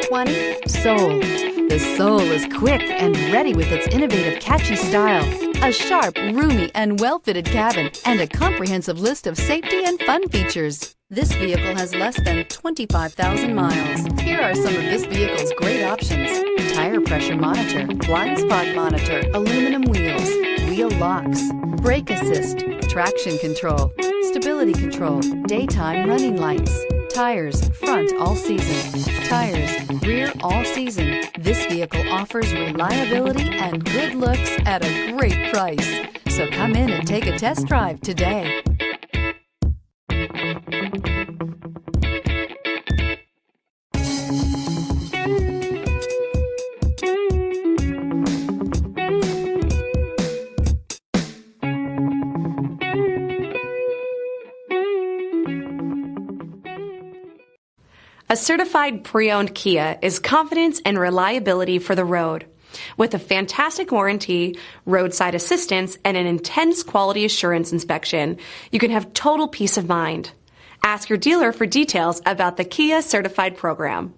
2020 Soul. The Soul is quick and ready with its innovative, catchy style, a sharp, roomy, and well-fitted cabin, and a comprehensive list of safety and fun features. This vehicle has less than 25,000 miles. Here are some of this vehicle's great options: tire pressure monitor, blind spot monitor, aluminum wheels, wheel locks, brake assist, traction control, stability control, daytime running lights, tires front all season, tires rear all season. This vehicle offers reliability and good looks at a great price. So come in and take a test drive today. A certified pre-owned Kia is confidence and reliability for the road. With a fantastic warranty, roadside assistance, and an intense quality assurance inspection, you can have total peace of mind. Ask your dealer for details about the Kia Certified program.